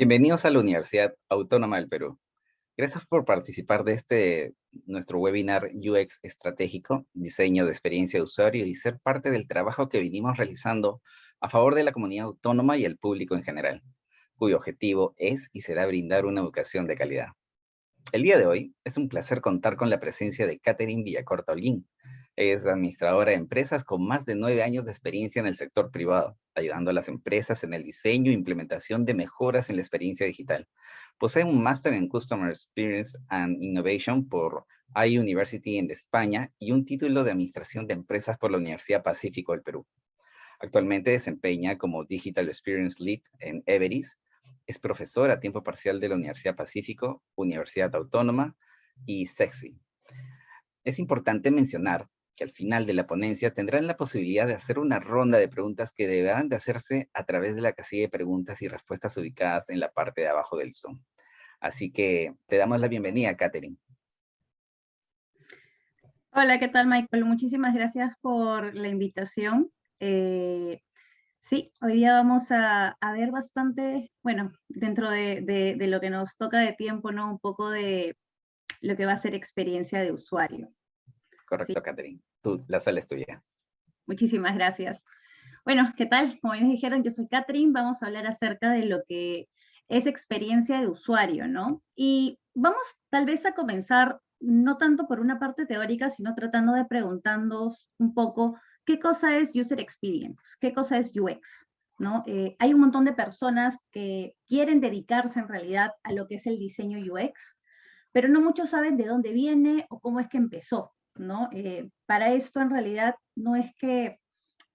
Bienvenidos a la Universidad Autónoma del Perú. Gracias por participar de nuestro webinar UX Estratégico, Diseño de Experiencia de Usuario y ser parte del trabajo que vinimos realizando a favor de la comunidad autónoma y el público en general, cuyo objetivo es y será brindar una educación de calidad. El día de hoy es un placer contar con la presencia de Catherine Villacorta Holguín. Es administradora de empresas con más de 9 años de experiencia en el sector privado, ayudando a las empresas en el diseño e implementación de mejoras en la experiencia digital. Posee un máster en Customer Experience and Innovation por iUniversity en España y un título de Administración de Empresas por la Universidad Pacífico del Perú. Actualmente desempeña como Digital Experience Lead en Everis. Es profesora a tiempo parcial de la Universidad Pacífico, Universidad Autónoma y SEXY. Es importante mencionar que al final de la ponencia tendrán la posibilidad de hacer una ronda de preguntas que deberán de hacerse a través de la casilla de preguntas y respuestas ubicadas en la parte de abajo del Zoom. Así que te damos la bienvenida, Catherine. Hola, ¿qué tal, Michael? Muchísimas gracias por la invitación. Sí, hoy día vamos a ver bastante, bueno, dentro de lo que nos toca de tiempo, ¿no? Un poco de lo que va a ser experiencia de usuario. Sí, Correcto, Catherine. La sala es tuya. muchísimas gracias. Bueno, ¿qué tal? Como les dijeron, yo soy Catherine, vamos a hablar acerca de lo que es experiencia de usuario, ¿no? Y vamos tal vez a comenzar no tanto por una parte teórica, sino tratando de preguntarnos un poco qué cosa es user experience, qué cosa es UX, ¿no? Hay un montón de personas que quieren dedicarse en realidad a lo que es el diseño UX, pero no muchos saben de dónde viene o cómo es que empezó, ¿no? Para esto en realidad no es que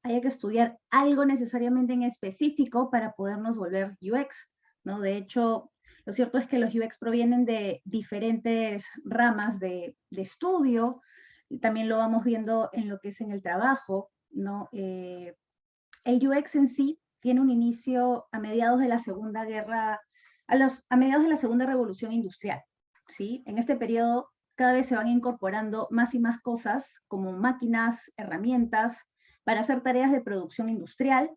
haya que estudiar algo necesariamente en específico para podernos volver UX, ¿no? De hecho, lo cierto es que los UX provienen de diferentes ramas de estudio, y también lo vamos viendo en lo que es en el trabajo, ¿no? El UX en sí tiene un inicio a mediados de la Segunda Guerra, a mediados de la Segunda Revolución Industrial, ¿sí? En este periodo cada vez se van incorporando más y más cosas como máquinas, herramientas para hacer tareas de producción industrial,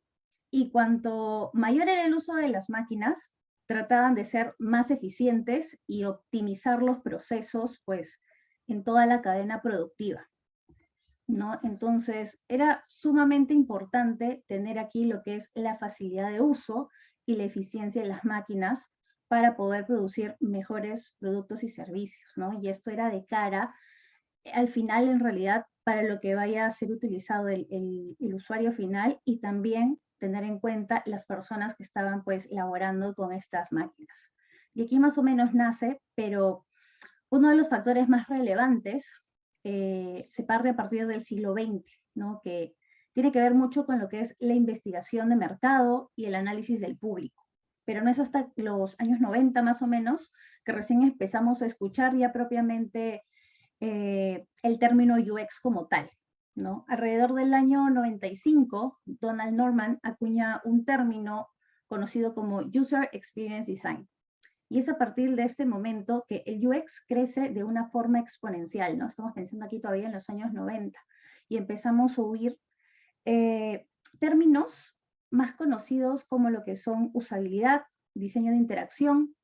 y cuanto mayor era el uso de las máquinas, trataban de ser más eficientes y optimizar los procesos, pues, en toda la cadena productiva, ¿no? Entonces, era sumamente importante tener aquí lo que es la facilidad de uso y la eficiencia de las máquinas para poder producir mejores productos y servicios, ¿no? Y esto era de cara, al final, en realidad, para lo que vaya a ser utilizado el usuario final, y también tener en cuenta las personas que estaban, pues, laborando con estas máquinas. Y aquí más o menos nace, pero uno de los factores más relevantes se parte a partir del siglo XX, ¿no? Que tiene que ver mucho con lo que es la investigación de mercado y el análisis del público. Pero no es hasta los años 90 más o menos que recién empezamos a escuchar ya propiamente el término UX como tal, ¿no? Alrededor del año 95, Donald Norman acuña un término conocido como User Experience Design. Y es a partir de este momento que el UX crece de una forma exponencial, ¿no? Estamos pensando aquí todavía en los años 90 y empezamos a oír eh, términos más conocidos como lo que son usabilidad, diseño de interacción,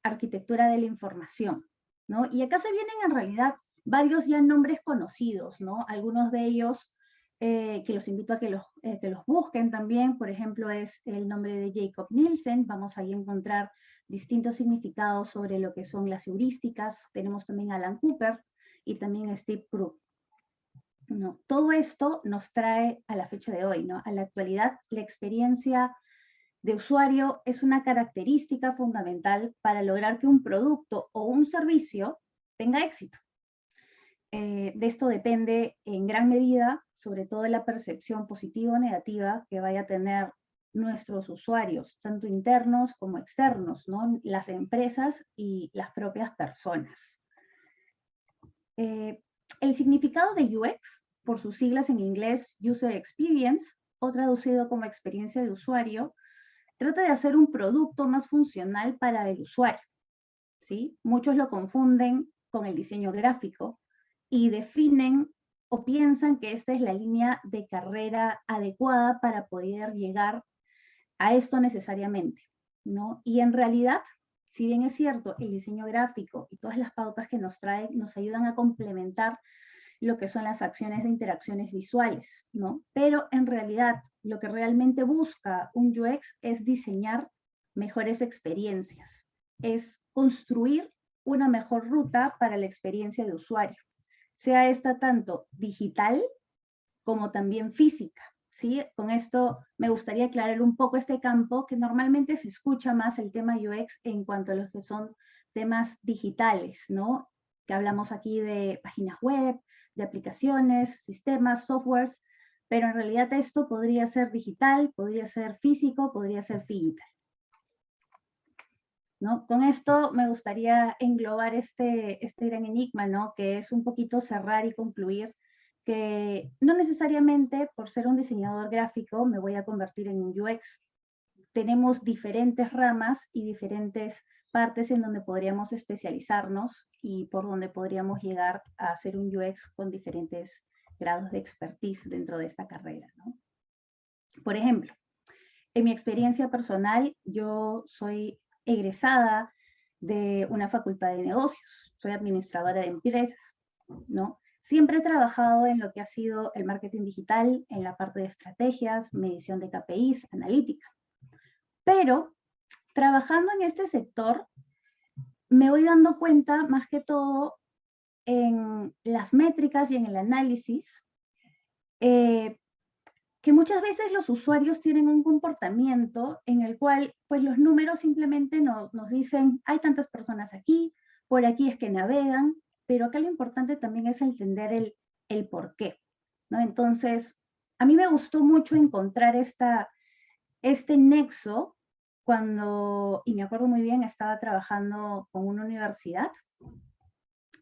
arquitectura de la información, ¿no? Y acá se vienen en realidad varios ya nombres conocidos, ¿no? Algunos de ellos que los invito a que los busquen también. Por ejemplo, es el nombre de Jacob Nielsen. Vamos ahí a encontrar distintos significados sobre lo que son las heurísticas. Tenemos también a Alan Cooper y también a Steve Krug, ¿no? Todo esto nos trae a la fecha de hoy, ¿no? A la actualidad, la experiencia de usuario es una característica fundamental para lograr que un producto o un servicio tenga éxito. De esto depende en gran medida, sobre todo, la percepción positiva o negativa que vaya a tener nuestros usuarios, tanto internos como externos, ¿no? Las empresas y las propias personas. El significado de UX, por sus siglas en inglés User Experience, o traducido como experiencia de usuario, trata de hacer un producto más funcional para el usuario, ¿sí? Muchos lo confunden con el diseño gráfico y definen o piensan que esta es la línea de carrera adecuada para poder llegar a esto necesariamente. ¿no? Y en realidad, si bien es cierto, el diseño gráfico y todas las pautas que nos traen nos ayudan a complementar lo que son las acciones de interacciones visuales, ¿no? Pero en realidad, lo que realmente busca un UX es diseñar mejores experiencias, es construir una mejor ruta para la experiencia de usuario, sea esta tanto digital como también física, ¿sí? Con esto me gustaría aclarar un poco este campo, que normalmente se escucha más el tema UX en cuanto a los que son temas digitales, ¿no? Que hablamos aquí de páginas web, de aplicaciones, sistemas, softwares, pero en realidad esto podría ser digital, podría ser físico, podría ser digital, ¿no? Con esto me gustaría englobar este gran enigma, ¿no? Que es un poquito cerrar y concluir que no necesariamente por ser un diseñador gráfico me voy a convertir en un UX. Tenemos diferentes ramas y diferentes partes en donde podríamos especializarnos y por donde podríamos llegar a ser un UX con diferentes grados de expertise dentro de esta carrera, ¿no? Por ejemplo, en mi experiencia personal, yo soy egresada de una facultad de negocios, soy administradora de empresas, ¿no? Siempre he trabajado en lo que ha sido el marketing digital, en la parte de estrategias, medición de KPIs, analítica. Pero trabajando en este sector, me voy dando cuenta más que todo en las métricas y en el análisis, que muchas veces los usuarios tienen un comportamiento en el cual pues los números simplemente nos dicen hay tantas personas aquí, por aquí es que navegan, pero acá lo importante también es entender el por qué, ¿no? Entonces, a mí me gustó mucho encontrar este nexo cuando, y me acuerdo muy bien, estaba trabajando con una universidad,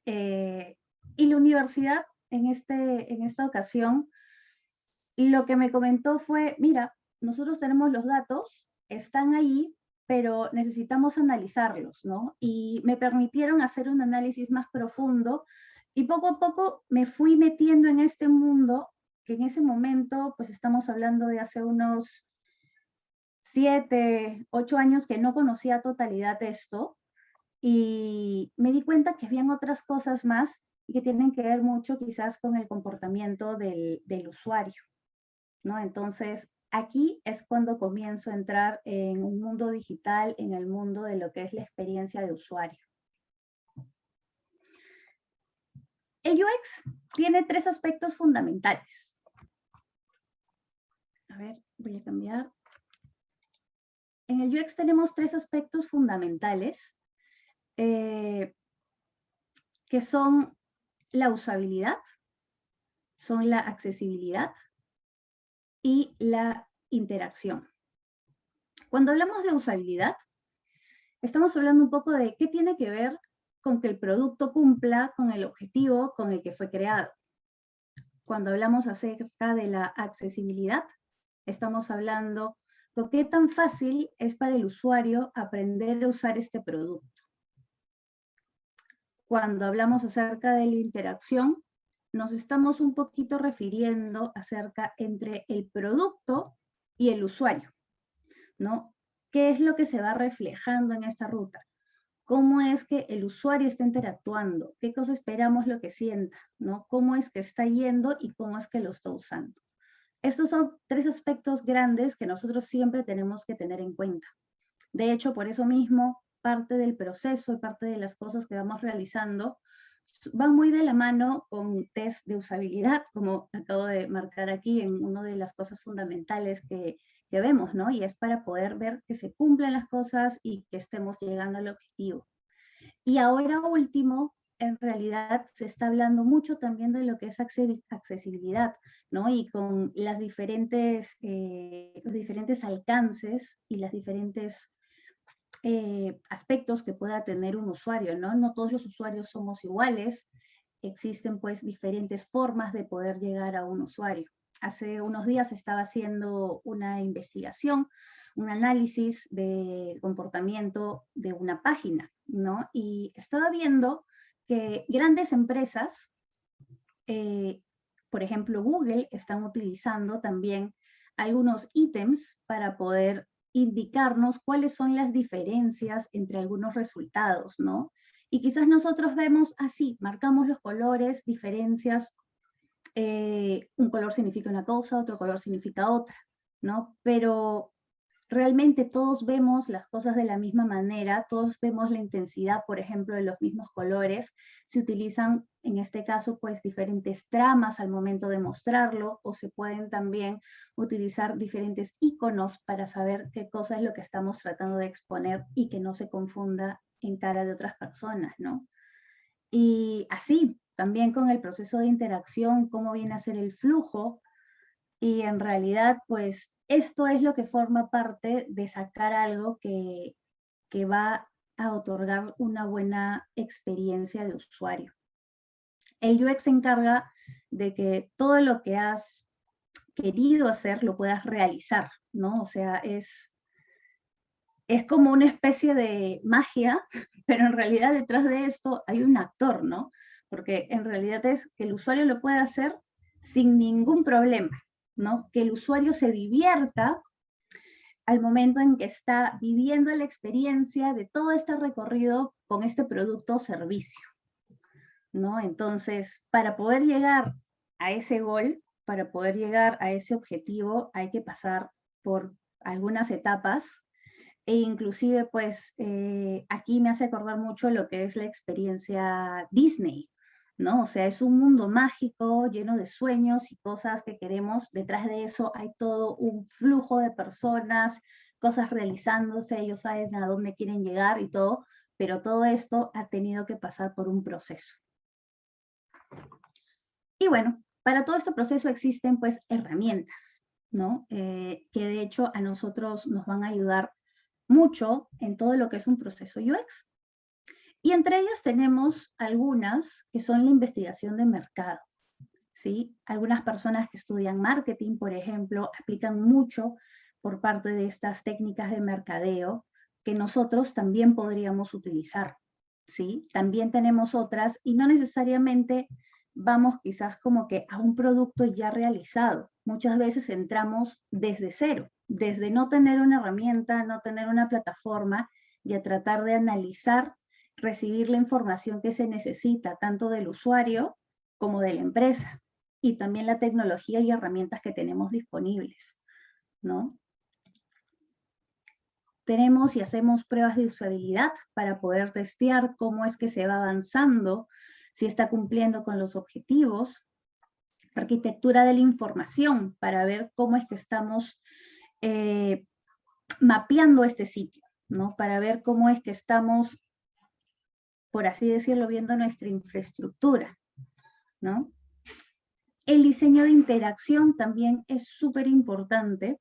y la universidad en esta ocasión lo que me comentó fue, mira, nosotros tenemos los datos, están ahí, pero necesitamos analizarlos, ¿no? Y me permitieron hacer un análisis más profundo y poco a poco me fui metiendo en este mundo que en ese momento, pues estamos hablando de hace unos 7, 8 años que no conocía a totalidad esto y me di cuenta que habían otras cosas más y que tienen que ver mucho quizás con el comportamiento del usuario, ¿no? Entonces, aquí es cuando comienzo a entrar en un mundo digital, en el mundo de lo que es la experiencia de usuario. El UX tiene 3 aspectos fundamentales. A ver, voy a cambiar. En el UX tenemos 3 aspectos fundamentales, que son la usabilidad, son la accesibilidad y la interacción. Cuando hablamos de usabilidad, estamos hablando un poco de qué tiene que ver con que el producto cumpla con el objetivo con el que fue creado. Cuando hablamos acerca de la accesibilidad, estamos hablando de qué tan fácil es para el usuario aprender a usar este producto. Cuando hablamos acerca de la interacción, nos estamos un poquito refiriendo acerca entre el producto y el usuario, ¿no? ¿Qué es lo que se va reflejando en esta ruta? ¿Cómo es que el usuario está interactuando? ¿Qué cosa esperamos lo que sienta? ¿No? ¿Cómo es que está yendo y cómo es que lo está usando? Estos son 3 aspectos grandes que nosotros siempre tenemos que tener en cuenta. De hecho, por eso mismo, parte del proceso y parte de las cosas que vamos realizando van muy de la mano con test de usabilidad, como acabo de marcar aquí en una de las cosas fundamentales que vemos, ¿no? Y es para poder ver que se cumplen las cosas y que estemos llegando al objetivo. Y ahora último, en realidad se está hablando mucho también de lo que es accesibilidad, ¿no? Y con los diferentes alcances y las diferentes aspectos que pueda tener un usuario, ¿no? No todos los usuarios somos iguales, existen pues diferentes formas de poder llegar a un usuario. Hace unos días estaba haciendo una investigación, un análisis de comportamiento de una página, ¿no? Y estaba viendo que grandes empresas, por ejemplo Google, están utilizando también algunos ítems para poder indicarnos cuáles son las diferencias entre algunos resultados, ¿no? Y quizás nosotros vemos así, marcamos los colores, diferencias, un color significa una cosa, otro color significa otra, ¿no? Pero realmente todos vemos las cosas de la misma manera, todos vemos la intensidad, por ejemplo, de los mismos colores. Se utilizan, en este caso, pues diferentes tramas al momento de mostrarlo, o se pueden también utilizar diferentes iconos para saber qué cosa es lo que estamos tratando de exponer y que no se confunda en cara de otras personas, ¿no? Y así, también con el proceso de interacción, cómo viene a ser el flujo, y en realidad, pues, esto es lo que forma parte de sacar algo que va a otorgar una buena experiencia de usuario. El UX se encarga de que todo lo que has querido hacer lo puedas realizar, ¿no? O sea, es como una especie de magia, pero en realidad detrás de esto hay un actor, ¿no? Porque en realidad es que el usuario lo puede hacer sin ningún problema, ¿no? Que el usuario se divierta al momento en que está viviendo la experiencia de todo este recorrido con este producto o servicio, ¿no? Entonces, para poder llegar a ese gol, para poder llegar a ese objetivo, hay que pasar por algunas etapas e inclusive, pues, aquí me hace acordar mucho lo que es la experiencia Disney, ¿no? O sea, es un mundo mágico, lleno de sueños y cosas que queremos. Detrás de eso hay todo un flujo de personas, cosas realizándose, ellos saben a dónde quieren llegar y todo, pero todo esto ha tenido que pasar por un proceso. Y bueno, para todo este proceso existen, pues, herramientas, ¿no? Que de hecho a nosotros nos van a ayudar mucho en todo lo que es un proceso UX. Y entre ellas tenemos algunas que son la investigación de mercado, ¿sí? Algunas personas que estudian marketing, por ejemplo, aplican mucho por parte de estas técnicas de mercadeo que nosotros también podríamos utilizar, ¿sí? También tenemos otras y no necesariamente vamos quizás como que a un producto ya realizado. Muchas veces entramos desde cero, desde no tener una herramienta, no tener una plataforma y a tratar de analizar, recibir la información que se necesita tanto del usuario como de la empresa y también la tecnología y herramientas que tenemos disponibles, ¿no? Tenemos y hacemos pruebas de usabilidad para poder testear cómo es que se va avanzando, si está cumpliendo con los objetivos. Arquitectura de la información para ver cómo es que estamos mapeando este sitio, ¿no? Para ver cómo es que estamos, por así decirlo, viendo nuestra infraestructura, ¿no? El diseño de interacción también es súper importante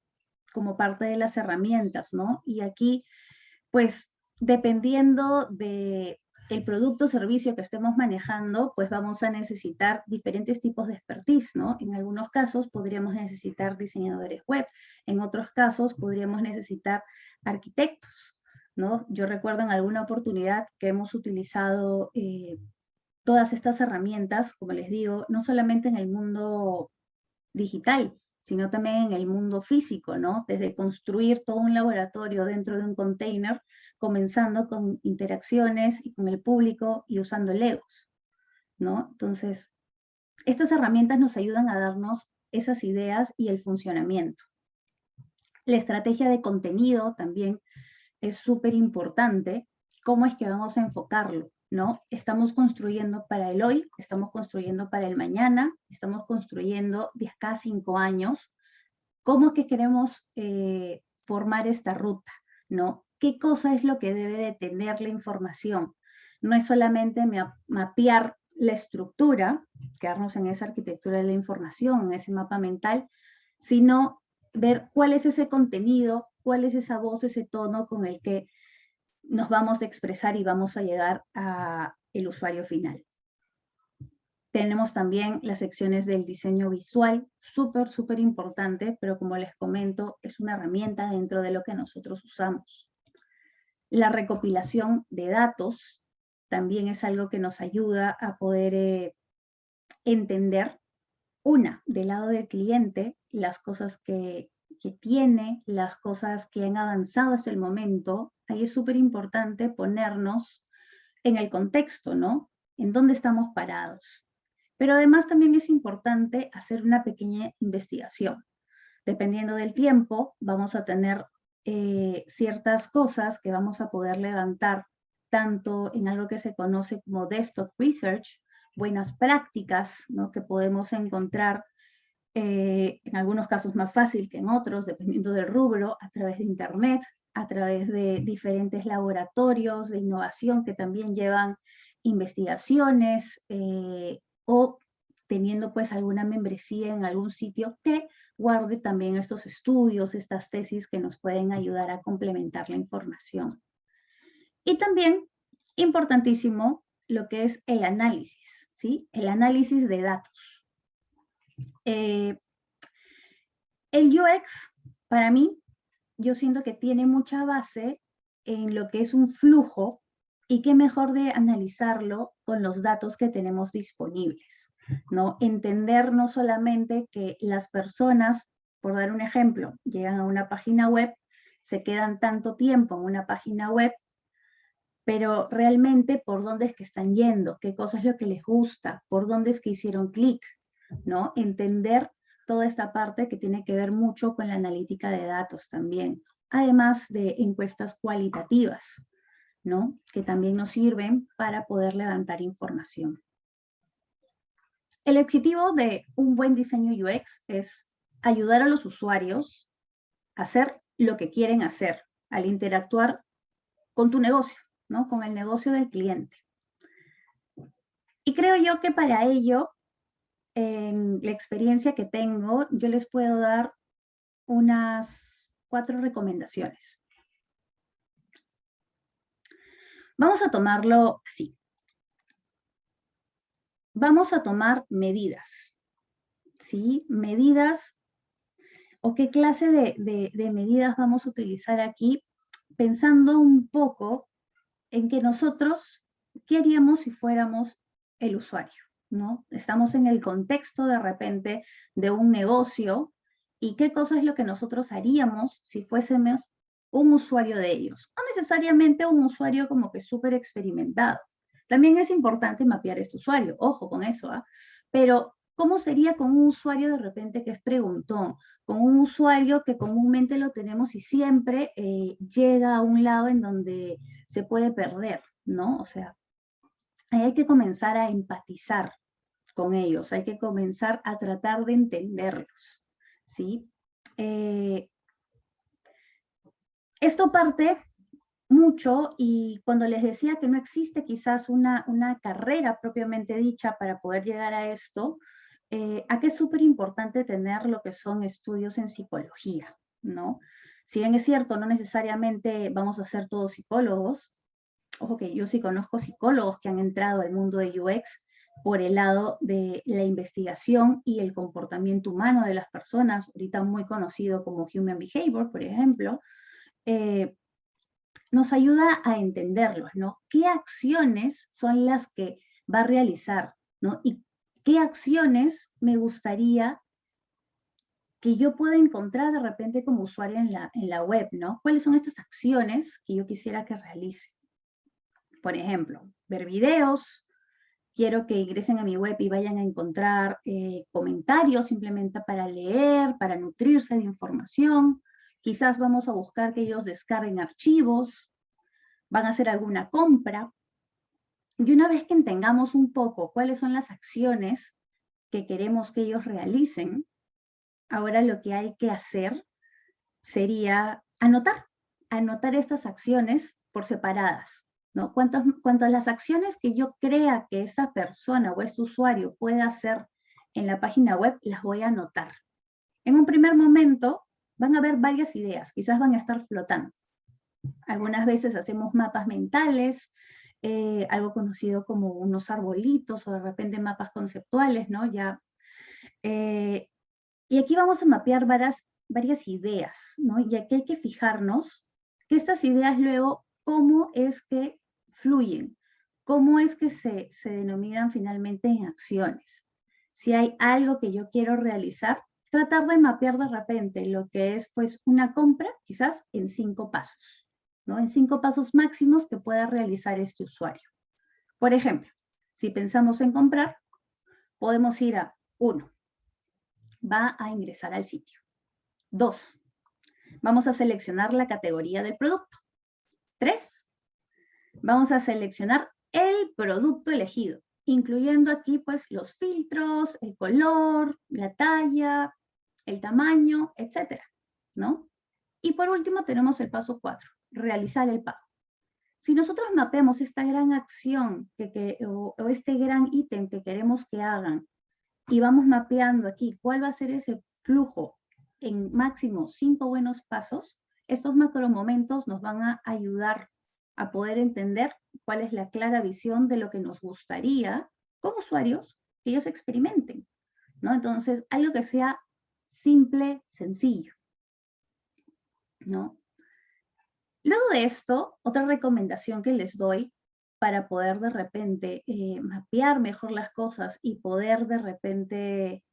como parte de las herramientas, ¿no? Y aquí, pues, dependiendo de el producto o servicio que estemos manejando, pues vamos a necesitar diferentes tipos de expertise, ¿no? En algunos casos podríamos necesitar diseñadores web, en otros casos podríamos necesitar arquitectos, ¿no? Yo recuerdo en alguna oportunidad que hemos utilizado todas estas herramientas, como les digo, no solamente en el mundo digital, sino también en el mundo físico, ¿no? Desde construir todo un laboratorio dentro de un container, comenzando con interacciones y con el público y usando Legos, ¿no? Entonces, estas herramientas nos ayudan a darnos esas ideas y el funcionamiento. La estrategia de contenido también es súper importante. ¿Cómo es que vamos a enfocarlo? ¿No? Estamos construyendo para el hoy, estamos construyendo para el mañana, estamos construyendo de acá a 5 años. ¿Cómo es que queremos formar esta ruta? ¿No? ¿Qué cosa es lo que debe de tener la información? No es solamente mapear la estructura, quedarnos en esa arquitectura de la información, en ese mapa mental, sino ver cuál es ese contenido, cuál es esa voz, ese tono con el que nos vamos a expresar y vamos a llegar al usuario final. Tenemos también las secciones del diseño visual, súper importante, pero como les comento, es una herramienta dentro de lo que nosotros usamos. La recopilación de datos también es algo que nos ayuda a poder entender, del lado del cliente, las cosas que que tiene, las cosas que han avanzado hasta el momento, ahí es súper importante ponernos en el contexto, ¿no? En dónde estamos parados. Pero además también es importante hacer una pequeña investigación. Dependiendo del tiempo, vamos a tener ciertas cosas que vamos a poder levantar tanto en algo que se conoce como desktop research, buenas prácticas, ¿no? Que podemos encontrar en algunos casos más fácil que en otros, dependiendo del rubro, a través de Internet, a través de diferentes laboratorios de innovación que también llevan investigaciones o teniendo pues alguna membresía en algún sitio que guarde también estos estudios, estas tesis que nos pueden ayudar a complementar la información. Y también, importantísimo, lo que es el análisis, ¿sí? El análisis de datos. El UX, para mí, yo siento que tiene mucha base en lo que es un flujo y qué mejor de analizarlo con los datos que tenemos disponibles, ¿no? Entender no solamente que las personas, por dar un ejemplo, llegan a una página web, se quedan tanto tiempo en una página web, pero realmente por dónde es que están yendo, qué cosa es lo que les gusta, por dónde es que hicieron clic, ¿no? Entender toda esta parte que tiene que ver mucho con la analítica de datos también, además de encuestas cualitativas, ¿no? Que también nos sirven para poder levantar información. El objetivo de un buen diseño UX es ayudar a los usuarios a hacer lo que quieren hacer al interactuar con tu negocio, ¿no? Con el negocio del cliente. Y creo yo que para ello, en la experiencia que tengo, yo les puedo dar unas 4 recomendaciones. Vamos a tomarlo así. Vamos a tomar medidas, ¿sí? Medidas, o qué clase de medidas vamos a utilizar aquí, pensando un poco en que nosotros, ¿qué haríamos si fuéramos el usuario? ¿No? Estamos en el contexto de repente de un negocio y qué cosa es lo que nosotros haríamos si fuésemos un usuario de ellos. No necesariamente un usuario como que súper experimentado. También es importante mapear este usuario, ojo con eso, ¿ah? Pero ¿cómo sería con un usuario de repente que es preguntón? Con un usuario que comúnmente lo tenemos y siempre llega a un lado en donde se puede perder, ¿no? O sea, hay que comenzar a empatizar con ellos, hay que comenzar a tratar de entenderlos, ¿sí? Esto parte mucho y cuando les decía que no existe quizás una carrera propiamente dicha para poder llegar a esto, aquí es súper importante tener lo que son estudios en psicología, ¿no? Si bien es cierto, no necesariamente vamos a ser todos psicólogos. Ojo que yo sí conozco psicólogos que han entrado al mundo de UX por el lado de la investigación y el comportamiento humano de las personas, ahorita muy conocido como Human Behavior, por ejemplo, nos ayuda a entenderlos, ¿no? ¿Qué acciones son las que va a realizar, ¿no? Y qué acciones me gustaría que yo pueda encontrar de repente como usuario en la web, ¿no? ¿Cuáles son estas acciones que yo quisiera que realice? Por ejemplo, ver videos, quiero que ingresen a mi web y vayan a encontrar comentarios simplemente para leer, para nutrirse de información. Quizás vamos a buscar que ellos descarguen archivos, van a hacer alguna compra. Y una vez que entendamos un poco cuáles son las acciones que queremos que ellos realicen, ahora lo que hay que hacer sería anotar estas acciones por separadas, ¿no? Cuantas las acciones que yo crea que esa persona o este usuario puede hacer en la página web, las voy a anotar. En un primer momento van a haber varias ideas, quizás van a estar flotando. Algunas veces hacemos mapas mentales, algo conocido como unos arbolitos o de repente mapas conceptuales, ¿no? Y aquí vamos a mapear varias ideas, ¿no? Y aquí hay que fijarnos que estas ideas luego, cómo es que fluyen, cómo es que se denominan finalmente en acciones. Si hay algo que yo quiero realizar, tratar de mapear de repente lo que es pues una compra, quizás en 5 pasos, ¿no? En 5 pasos máximos que pueda realizar este usuario. Por ejemplo, si pensamos en comprar, podemos ir a 1, va a ingresar al sitio. 2, vamos a seleccionar la categoría del producto. 3, vamos a seleccionar el producto elegido, incluyendo aquí pues los filtros, el color, la talla, el tamaño, etcétera, ¿no? Y por último tenemos el paso 4, realizar el pago. Si nosotros mapeamos esta gran acción o este gran ítem que queremos que hagan y vamos mapeando aquí cuál va a ser ese flujo en máximo 5 buenos pasos, estos macromomentos nos van a ayudar a poder entender cuál es la clara visión de lo que nos gustaría como usuarios que ellos experimenten, ¿no? Entonces, algo que sea simple, sencillo, ¿no? Luego de esto, otra recomendación que les doy para poder de repente mapear mejor las cosas y poder de repente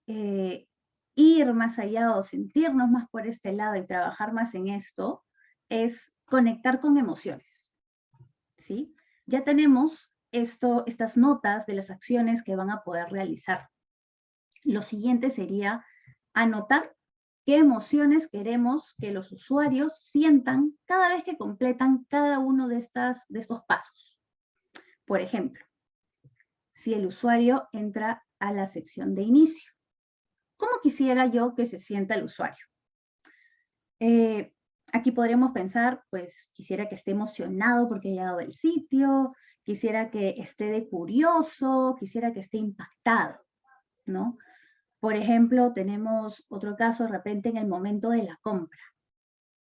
ir más allá o sentirnos más por este lado y trabajar más en esto, es conectar con emociones, ¿sí? Ya tenemos estas notas de las acciones que van a poder realizar. Lo siguiente sería anotar qué emociones queremos que los usuarios sientan cada vez que completan cada uno de estos pasos. Por ejemplo, si el usuario entra a la sección de inicio, ¿cómo quisiera yo que se sienta el usuario? Aquí podríamos pensar, pues quisiera que esté emocionado porque ha llegado al sitio, quisiera que esté de curioso, quisiera que esté impactado, ¿no? Por ejemplo, tenemos otro caso de repente en el momento de la compra.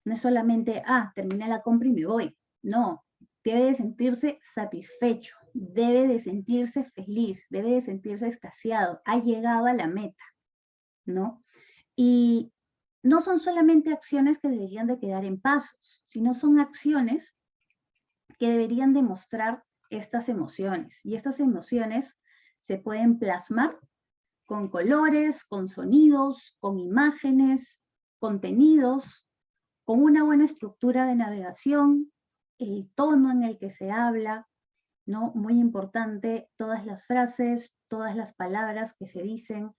No es solamente, terminé la compra y me voy. No, debe de sentirse satisfecho, debe de sentirse feliz, debe de sentirse extasiado, ha llegado a la meta, ¿no? Y no son solamente acciones que deberían de quedar en pasos, sino son acciones que deberían demostrar estas emociones. Y estas emociones se pueden plasmar con colores, con sonidos, con imágenes, contenidos, con una buena estructura de navegación, el tono en el que se habla, ¿no? Muy importante, todas las frases, todas las palabras que se dicen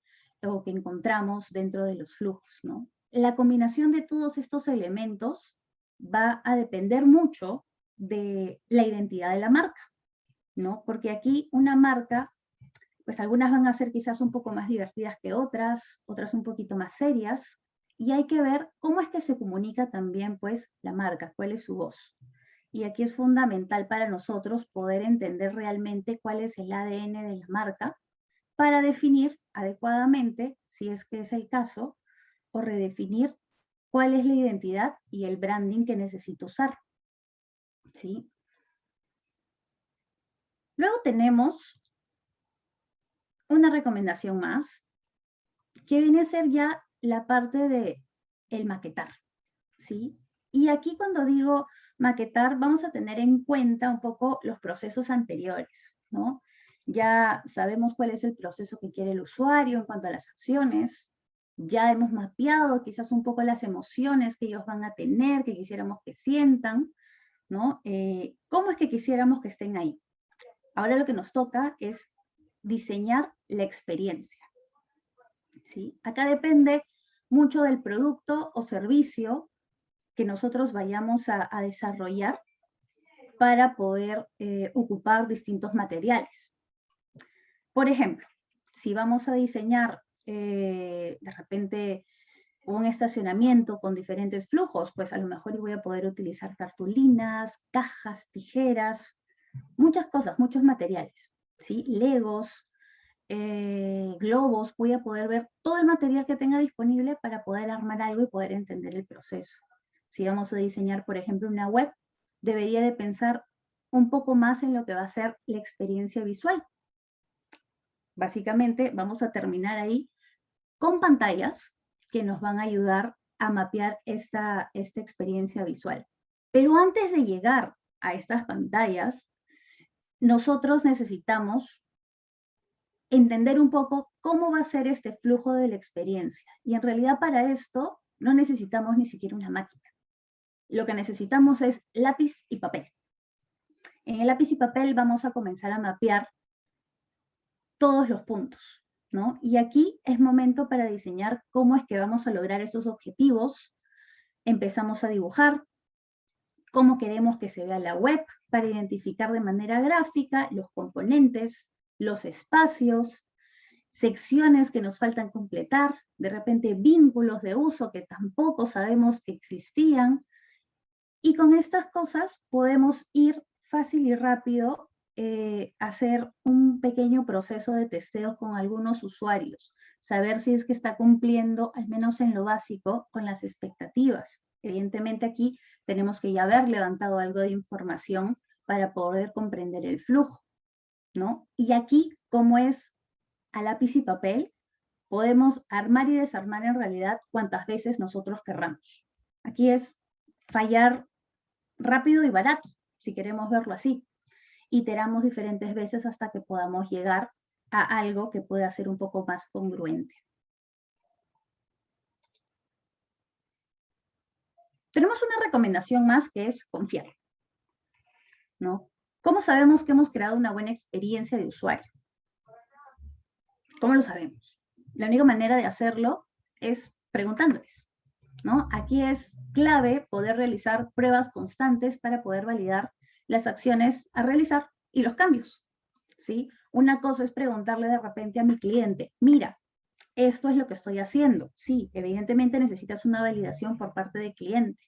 o que encontramos dentro de los flujos, ¿no? La combinación de todos estos elementos va a depender mucho de la identidad de la marca, ¿no? Porque aquí una marca, pues algunas van a ser quizás un poco más divertidas que otras, otras un poquito más serias, y hay que ver cómo es que se comunica también, pues, la marca, cuál es su voz. Y aquí es fundamental para nosotros poder entender realmente cuál es el ADN de la marca para definir adecuadamente, si es que es el caso, o redefinir cuál es la identidad y el branding que necesito usar, ¿sí? Luego tenemos una recomendación más, que viene a ser ya la parte de el maquetar, ¿sí? Y aquí cuando digo maquetar, vamos a tener en cuenta un poco los procesos anteriores, ¿no? Ya sabemos cuál es el proceso que quiere el usuario en cuanto a las acciones, ya hemos mapeado quizás un poco las emociones que ellos van a tener, que quisiéramos que sientan, ¿no? ¿Cómo es que quisiéramos que estén ahí? Ahora lo que nos toca es diseñar la experiencia, ¿sí? Acá depende mucho del producto o servicio que nosotros vayamos a desarrollar para poder ocupar distintos materiales. Por ejemplo, si vamos a diseñar de repente un estacionamiento con diferentes flujos, pues a lo mejor voy a poder utilizar cartulinas, cajas, tijeras, muchas cosas, muchos materiales, ¿sí? Legos, globos, voy a poder ver todo el material que tenga disponible para poder armar algo y poder entender el proceso. Si vamos a diseñar, por ejemplo, una web, debería de pensar un poco más en lo que va a ser la experiencia visual. Básicamente, vamos a terminar ahí con pantallas que nos van a ayudar a mapear esta experiencia visual. Pero antes de llegar a estas pantallas, nosotros necesitamos entender un poco cómo va a ser este flujo de la experiencia. Y en realidad para esto no necesitamos ni siquiera una máquina. Lo que necesitamos es lápiz y papel. En el lápiz y papel vamos a comenzar a mapear todos los puntos, ¿no? Y aquí es momento para diseñar cómo es que vamos a lograr estos objetivos. Empezamos a dibujar cómo queremos que se vea la web para identificar de manera gráfica los componentes, los espacios, secciones que nos faltan completar, de repente vínculos de uso que tampoco sabemos que existían. Y con estas cosas podemos ir fácil y rápido hacer un pequeño proceso de testeo con algunos usuarios, saber si es que está cumpliendo, al menos en lo básico, con las expectativas. Evidentemente aquí tenemos que ya haber levantado algo de información para poder comprender el flujo, ¿no? Y aquí, como es a lápiz y papel, podemos armar y desarmar en realidad cuantas veces nosotros querramos. Aquí es fallar rápido y barato, si queremos verlo así. Iteramos diferentes veces hasta que podamos llegar a algo que pueda ser un poco más congruente. Tenemos una recomendación más que es confiar, ¿no? ¿Cómo sabemos que hemos creado una buena experiencia de usuario? ¿Cómo lo sabemos? La única manera de hacerlo es preguntándoles, ¿no? Aquí es clave poder realizar pruebas constantes para poder validar las acciones a realizar y los cambios, ¿sí? Una cosa es preguntarle de repente a mi cliente, mira, esto es lo que estoy haciendo. Sí, evidentemente necesitas una validación por parte del cliente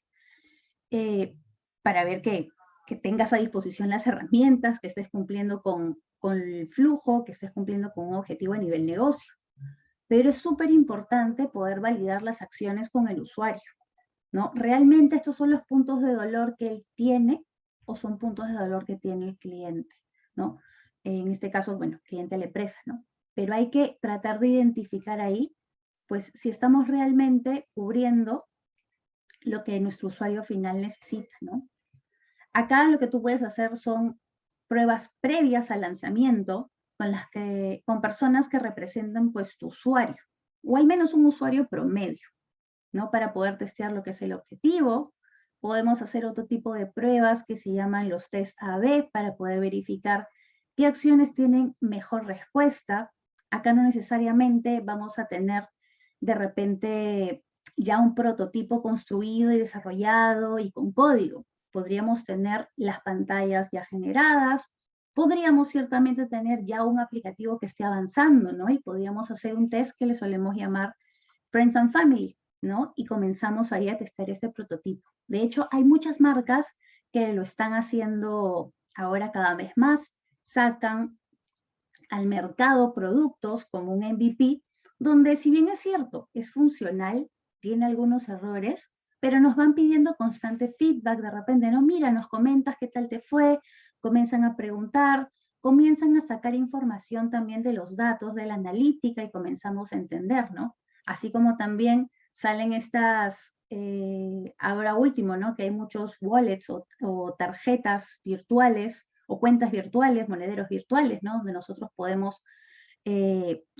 para ver que tengas a disposición las herramientas, que estés cumpliendo con el flujo, que estés cumpliendo con un objetivo a nivel negocio. Pero es súper importante poder validar las acciones con el usuario, ¿no? ¿Realmente estos son los puntos de dolor que él tiene o son puntos de dolor que tiene el cliente, ¿no? En este caso, bueno, cliente a la empresa, ¿no? Pero hay que tratar de identificar ahí, pues, si estamos realmente cubriendo lo que nuestro usuario final necesita, ¿no? Acá lo que tú puedes hacer son pruebas previas al lanzamiento con personas que representan, pues, tu usuario, o al menos un usuario promedio, ¿no? Para poder testear lo que es el objetivo. Podemos hacer otro tipo de pruebas que se llaman los test A/B para poder verificar qué acciones tienen mejor respuesta. Acá no necesariamente vamos a tener de repente ya un prototipo construido y desarrollado y con código. Podríamos tener las pantallas ya generadas, podríamos ciertamente tener ya un aplicativo que esté avanzando, ¿no? Y podríamos hacer un test que le solemos llamar Friends and Family, ¿no? Y comenzamos ahí a testar este prototipo. De hecho, hay muchas marcas que lo están haciendo ahora cada vez más, sacan al mercado productos como un MVP, donde si bien es cierto, es funcional, tiene algunos errores, pero nos van pidiendo constante feedback, de repente, no, mira, nos comentas qué tal te fue, comienzan a preguntar, comienzan a sacar información también de los datos, de la analítica y comenzamos a entender, ¿no? Así como también salen estas, ahora último, ¿no? Que hay muchos wallets o tarjetas virtuales o cuentas virtuales, monederos virtuales, ¿no? Donde nosotros podemos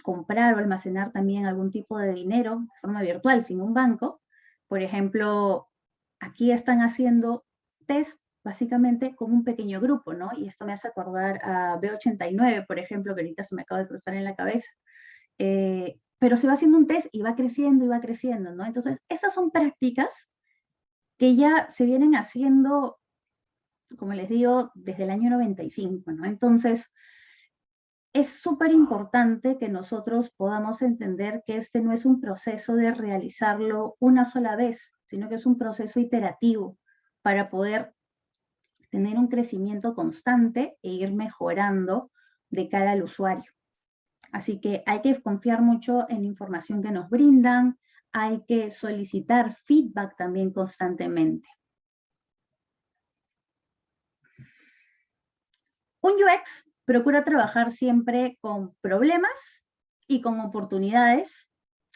comprar o almacenar también algún tipo de dinero de forma virtual, sin un banco. Por ejemplo, aquí están haciendo test básicamente con un pequeño grupo, ¿no? Y esto me hace acordar a B89, por ejemplo, que ahorita se me acaba de cruzar en la cabeza. Pero se va haciendo un test y va creciendo, ¿no? Entonces, estas son prácticas que ya se vienen haciendo, como les digo, desde el año 95, ¿no? Entonces, es súper importante que nosotros podamos entender que este no es un proceso de realizarlo una sola vez, sino que es un proceso iterativo para poder tener un crecimiento constante e ir mejorando de cara al usuario. Así que hay que confiar mucho en la información que nos brindan, hay que solicitar feedback también constantemente. Un UX procura trabajar siempre con problemas y con oportunidades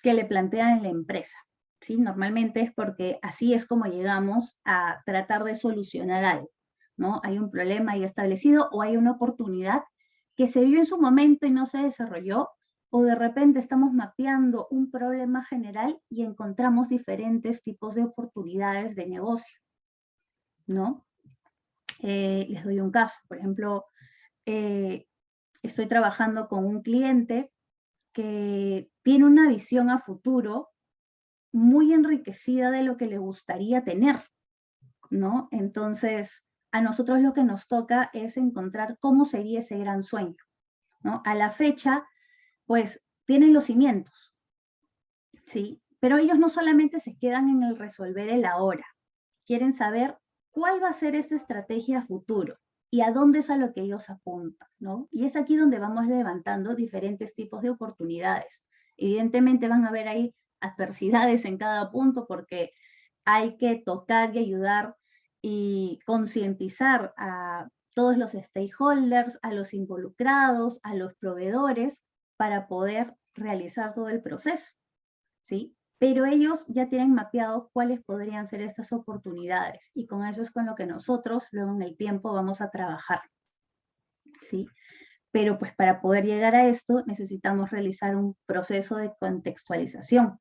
que le plantean en la empresa, ¿sí? Normalmente es porque así es como llegamos a tratar de solucionar algo, ¿no? Hay un problema ahí establecido o hay una oportunidad que se vio en su momento y no se desarrolló, o de repente estamos mapeando un problema general y encontramos diferentes tipos de oportunidades de negocio, ¿no? Les doy un caso, por ejemplo, estoy trabajando con un cliente que tiene una visión a futuro muy enriquecida de lo que le gustaría tener, ¿no? Entonces, a nosotros lo que nos toca es encontrar cómo sería ese gran sueño, ¿no? A la fecha, pues, tienen los cimientos, ¿sí? Pero ellos no solamente se quedan en el resolver el ahora, quieren saber cuál va a ser esta estrategia a futuro y a dónde es a lo que ellos apuntan, ¿no? Y es aquí donde vamos levantando diferentes tipos de oportunidades. Evidentemente van a haber ahí adversidades en cada punto porque hay que tocar y ayudar y concientizar a todos los stakeholders, a los involucrados, a los proveedores, para poder realizar todo el proceso, ¿sí? Pero ellos ya tienen mapeado cuáles podrían ser estas oportunidades y con eso es con lo que nosotros luego en el tiempo vamos a trabajar, ¿sí? Pero pues para poder llegar a esto necesitamos realizar un proceso de contextualización,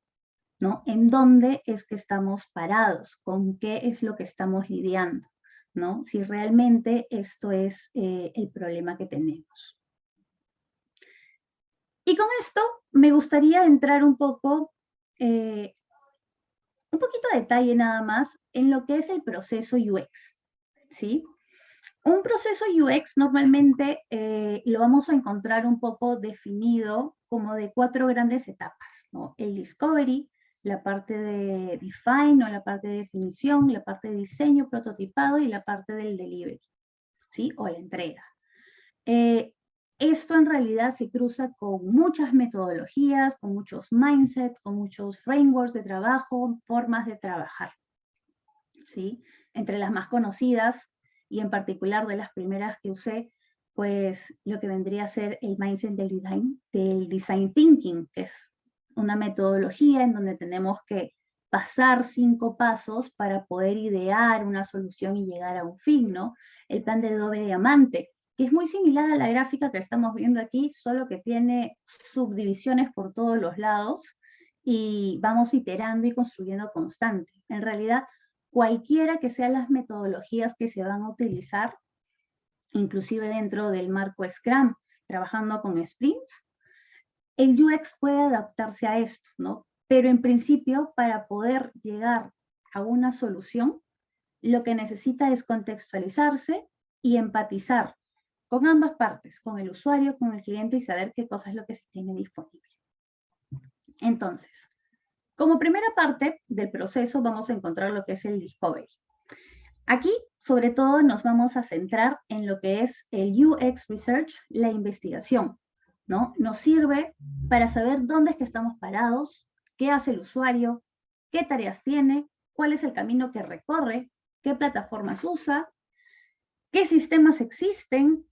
¿no? ¿En dónde es que estamos parados? ¿Con qué es lo que estamos lidiando? ¿No? Si realmente esto es el problema que tenemos. Y con esto me gustaría entrar un poquito de detalle nada más en lo que es el proceso UX, ¿sí? Un proceso UX normalmente lo vamos a encontrar un poco definido como de 4 grandes etapas, ¿no? El discovery, la parte de define o la parte de definición, la parte de diseño, prototipado y la parte del delivery, ¿sí? O la entrega. Esto en realidad se cruza con muchas metodologías, con muchos mindset, con muchos frameworks de trabajo, formas de trabajar, ¿sí? Entre las más conocidas y en particular de las primeras que usé, pues lo que vendría a ser el mindset del design thinking, que es una metodología en donde tenemos que pasar 5 pasos para poder idear una solución y llegar a un fin, ¿no? El plan de doble diamante, que es muy similar a la gráfica que estamos viendo aquí, solo que tiene subdivisiones por todos los lados y vamos iterando y construyendo constante. En realidad, cualquiera que sean las metodologías que se van a utilizar, inclusive dentro del marco Scrum, trabajando con sprints, el UX puede adaptarse a esto, ¿no? Pero en principio, para poder llegar a una solución, lo que necesita es contextualizarse y empatizar con ambas partes, con el usuario, con el cliente y saber qué cosa es lo que se tiene disponible. Entonces, como primera parte del proceso vamos a encontrar lo que es el discovery. Aquí, sobre todo, nos vamos a centrar en lo que es el UX Research, la investigación, ¿no? Nos sirve para saber dónde es que estamos parados, qué hace el usuario, qué tareas tiene, cuál es el camino que recorre, qué plataformas usa, qué sistemas existen,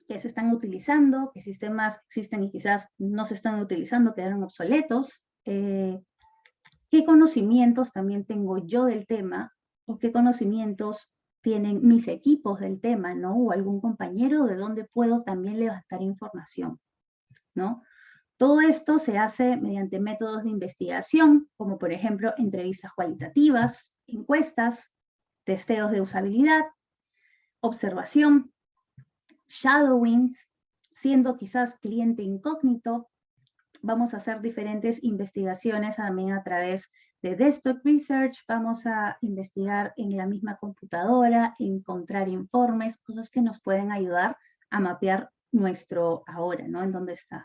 qué se están utilizando, qué sistemas existen y quizás no se están utilizando, quedaron obsoletos, qué conocimientos también tengo yo del tema o qué conocimientos tienen mis equipos del tema, ¿no? O algún compañero de donde puedo también levantar información, ¿no? Todo esto se hace mediante métodos de investigación, como por ejemplo entrevistas cualitativas, encuestas, testeos de usabilidad, observación, shadowings, siendo quizás cliente incógnito. Vamos a hacer diferentes investigaciones también a través de desktop research, vamos a investigar en la misma computadora, encontrar informes, cosas que nos pueden ayudar a mapear nuestro ahora, ¿no? En dónde está.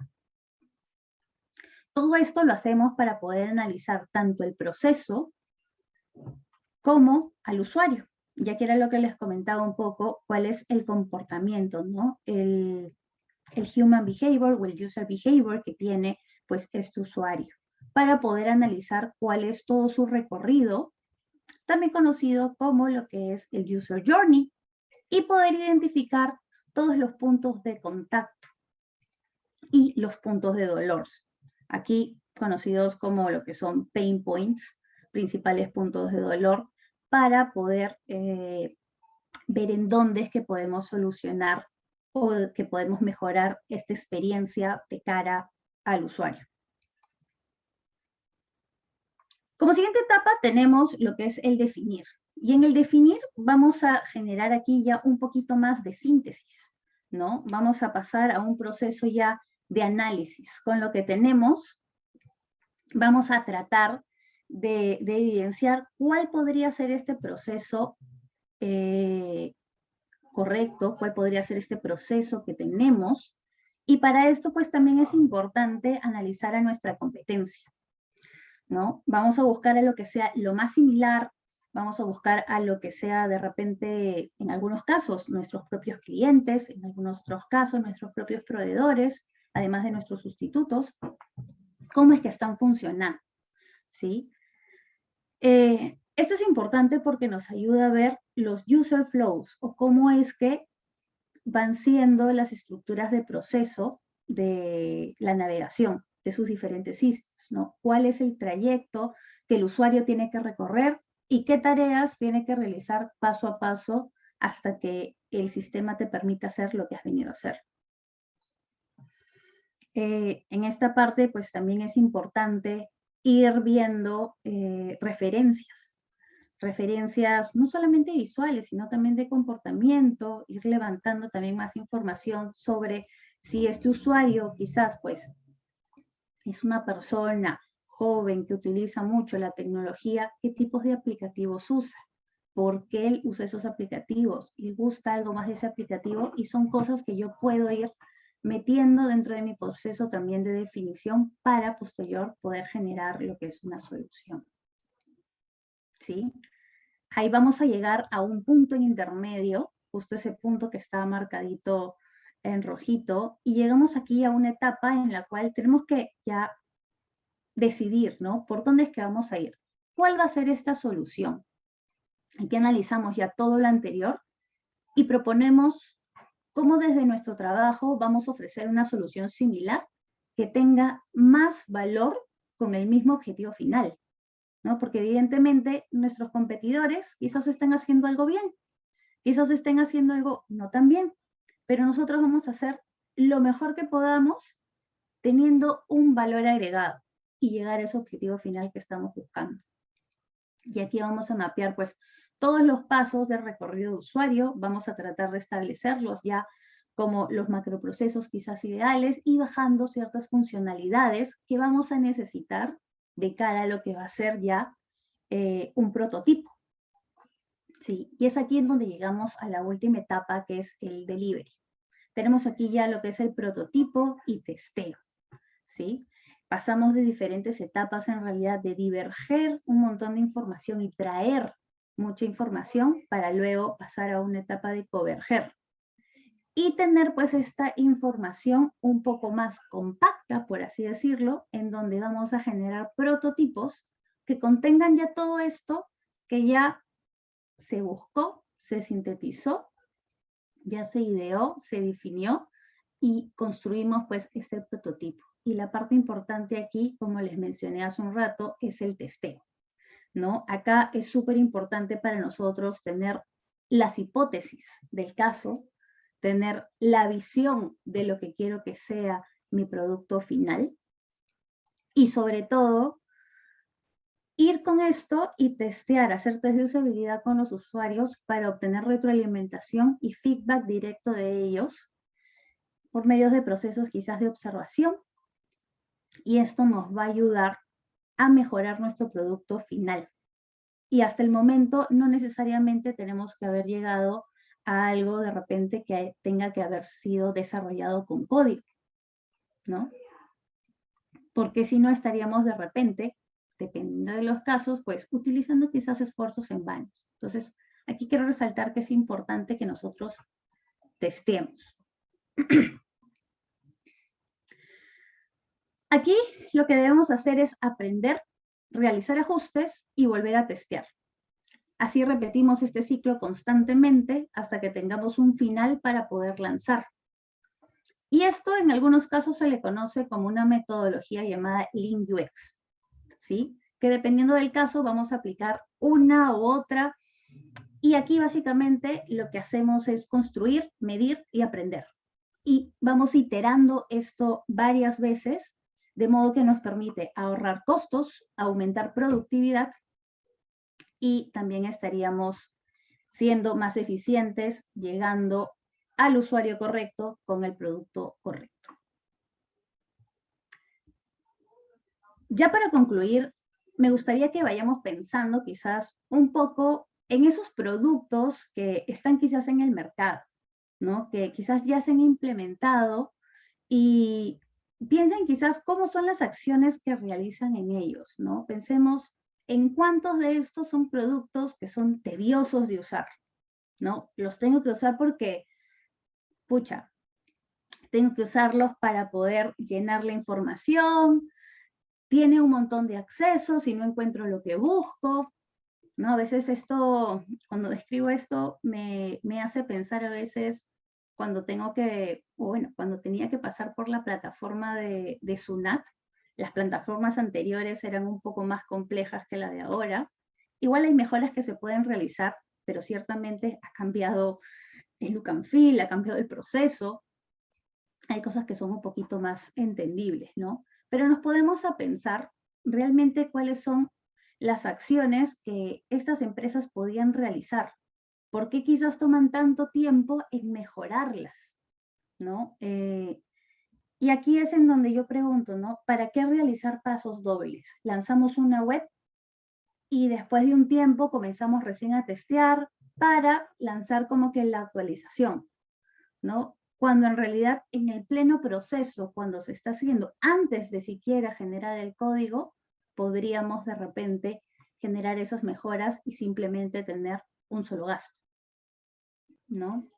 Todo esto lo hacemos para poder analizar tanto el proceso como al usuario, ya que era lo que les comentaba un poco, cuál es el comportamiento, ¿no? El human behavior o el user behavior que tiene pues este usuario, para poder analizar cuál es todo su recorrido, también conocido como lo que es el user journey, y poder identificar todos los puntos de contacto y los puntos de dolor. Aquí conocidos como lo que son pain points, principales puntos de dolor, para poder ver en dónde es que podemos solucionar o que podemos mejorar esta experiencia de cara al usuario. Como siguiente etapa tenemos lo que es el definir. Y en el definir vamos a generar aquí ya un poquito más de síntesis, ¿no? Vamos a pasar a un proceso ya de análisis. Con lo que tenemos, vamos a tratar de evidenciar cuál podría ser este proceso correcto, cuál podría ser este proceso que tenemos. Y para esto, pues también es importante analizar a nuestra competencia, ¿no? Vamos a buscar a lo que sea lo más similar, vamos a buscar a lo que sea de repente, en algunos casos, nuestros propios clientes, en algunos otros casos, nuestros propios proveedores, además de nuestros sustitutos, cómo es que están funcionando, ¿sí? Esto es importante porque nos ayuda a ver los user flows o cómo es que van siendo las estructuras de proceso de la navegación de sus diferentes sitios, ¿no? ¿Cuál es el trayecto que el usuario tiene que recorrer y qué tareas tiene que realizar paso a paso hasta que el sistema te permita hacer lo que has venido a hacer? En esta parte, pues también es importante ir viendo referencias no solamente visuales, sino también de comportamiento, ir levantando también más información sobre si este usuario quizás pues es una persona joven que utiliza mucho la tecnología, qué tipos de aplicativos usa, por qué él usa esos aplicativos, le gusta algo más de ese aplicativo y son cosas que yo puedo ir metiendo dentro de mi proceso también de definición para posterior poder generar lo que es una solución. ¿Sí? Ahí vamos a llegar a un punto en intermedio, justo ese punto que está marcadito en rojito, y llegamos aquí a una etapa en la cual tenemos que ya decidir, ¿no? ¿Por dónde es que vamos a ir? ¿Cuál va a ser esta solución? Aquí analizamos ya todo lo anterior y proponemos cómo desde nuestro trabajo vamos a ofrecer una solución similar que tenga más valor con el mismo objetivo final, ¿no? Porque evidentemente nuestros competidores quizás estén haciendo algo bien, quizás estén haciendo algo no tan bien, pero nosotros vamos a hacer lo mejor que podamos teniendo un valor agregado y llegar a ese objetivo final que estamos buscando. Y aquí vamos a mapear pues todos los pasos de recorrido de usuario, vamos a tratar de establecerlos ya como los macroprocesos quizás ideales y bajando ciertas funcionalidades que vamos a necesitar de cara a lo que va a ser ya un prototipo. Sí, y es aquí en donde llegamos a la última etapa que es el delivery. Tenemos aquí ya lo que es el prototipo y testeo, ¿sí? Pasamos de diferentes etapas en realidad de diverger un montón de información y traer mucha información para luego pasar a una etapa de converger. Y tener pues esta información un poco más compacta, por así decirlo, en donde vamos a generar prototipos que contengan ya todo esto que ya se buscó, se sintetizó, ya se ideó, se definió y construimos pues este prototipo. Y la parte importante aquí, como les mencioné hace un rato, es el testeo, ¿no? Acá es súper importante para nosotros tener las hipótesis del caso, tener la visión de lo que quiero que sea mi producto final y sobre todo ir con esto y testear, hacer test de usabilidad con los usuarios para obtener retroalimentación y feedback directo de ellos por medio de procesos quizás de observación. Y esto nos va a ayudar a mejorar nuestro producto final. Y hasta el momento no necesariamente tenemos que haber llegado a algo de repente que tenga que haber sido desarrollado con código, ¿no? Porque si no estaríamos de repente, dependiendo de los casos, pues utilizando quizás esfuerzos en vano. Entonces, aquí quiero resaltar que es importante que nosotros testemos. Aquí lo que debemos hacer es aprender, realizar ajustes y volver a testear. Así repetimos este ciclo constantemente hasta que tengamos un final para poder lanzar. Y esto en algunos casos se le conoce como una metodología llamada Lean UX, ¿sí? Que dependiendo del caso vamos a aplicar una u otra. Y aquí básicamente lo que hacemos es construir, medir y aprender. y vamos iterando esto varias veces, de modo que nos permite ahorrar costos, aumentar productividad y también estaríamos siendo más eficientes, llegando al usuario correcto con el producto correcto. Ya para concluir, me gustaría que vayamos pensando quizás un poco en esos productos que están quizás en el mercado, ¿no? Que quizás ya se han implementado y piensen quizás cómo son las acciones que realizan en ellos, ¿no? Pensemos en cuántos de estos son productos que son tediosos de usar, ¿no? Los tengo que usar porque, pucha, tengo que usarlos para poder llenar la información, tiene un montón de accesos y no encuentro lo que busco, ¿no? A veces esto, cuando describo esto, me hace pensar a veces cuando tengo que, o bueno, cuando tenía que pasar por la plataforma de Sunat, las plataformas anteriores eran un poco más complejas que la de ahora. Igual hay mejoras que se pueden realizar, pero ciertamente ha cambiado el look and feel, ha cambiado el proceso. Hay cosas que son un poquito más entendibles, ¿no? Pero nos podemos a pensar realmente cuáles son las acciones que estas empresas podían realizar. ¿Por qué quizás toman tanto tiempo en mejorarlas? ¿No? Y aquí es en donde yo pregunto, ¿no? ¿Para qué realizar pasos dobles? Lanzamos una web y después de un tiempo comenzamos recién a testear para lanzar como que la actualización, ¿no? Cuando en realidad en el pleno proceso, cuando se está haciendo antes de siquiera generar el código, podríamos de repente generar esas mejoras y simplemente tener un solo gasto, ¿no?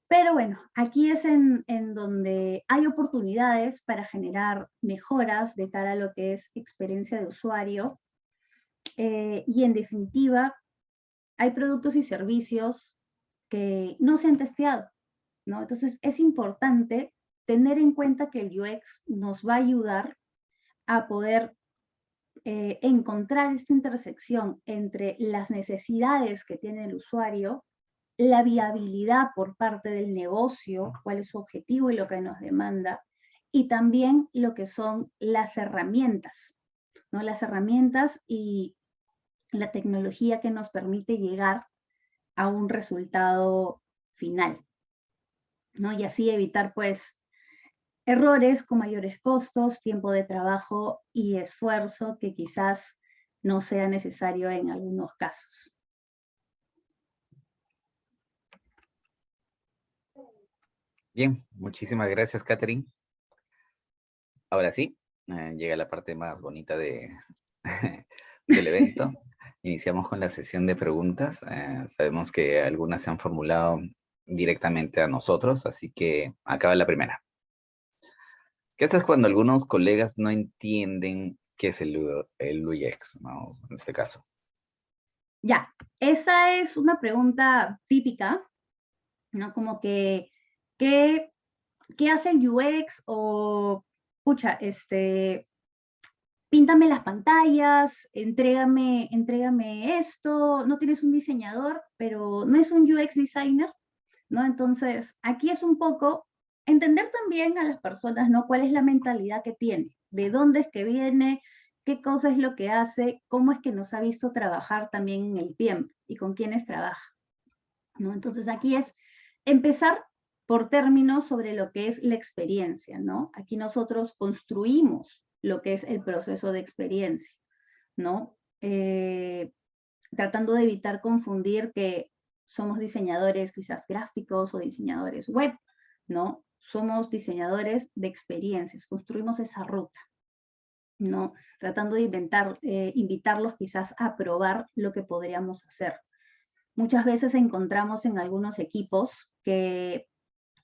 Pero bueno, aquí es en donde hay oportunidades para generar mejoras de cara a lo que es experiencia de usuario y en definitiva hay productos y servicios que no se han testeado, ¿no? Entonces es importante tener en cuenta que el UX nos va a ayudar a poder encontrar esta intersección entre las necesidades que tiene el usuario, la viabilidad por parte del negocio, cuál es su objetivo y lo que nos demanda, y también lo que son las herramientas, ¿no? Las herramientas y la tecnología que nos permite llegar a un resultado final, ¿no? Y así evitar, pues, errores con mayores costos, tiempo de trabajo y esfuerzo que quizás no sea necesario en algunos casos. Bien, muchísimas gracias, Catherine. Ahora sí, llega la parte más bonita del evento. Iniciamos con la sesión de preguntas. Sabemos que algunas se han formulado directamente a nosotros, así que acaba la primera. ¿Qué haces cuando algunos colegas no entienden qué es el UX, ¿no? En este caso? Ya, esa es una pregunta típica, ¿no? Como que, ¿qué hace el UX? O, pucha, píntame las pantallas, entrégame esto, no tienes un diseñador, pero no es un UX designer, ¿no? Entonces, aquí es un poco entender también a las personas, ¿no? ¿Cuál es la mentalidad que tiene? ¿De dónde es que viene? ¿Qué cosa es lo que hace? ¿Cómo es que nos ha visto trabajar también en el tiempo? ¿Y con quiénes trabaja? ¿No? Entonces, aquí es empezar por términos sobre lo que es la experiencia, ¿no? Aquí nosotros construimos lo que es el proceso de experiencia, ¿no? Tratando de evitar confundir que somos diseñadores quizás gráficos o diseñadores web, ¿no? Somos diseñadores de experiencias, construimos esa ruta, ¿no? Tratando de invitarlos quizás a probar lo que podríamos hacer. Muchas veces encontramos en algunos equipos que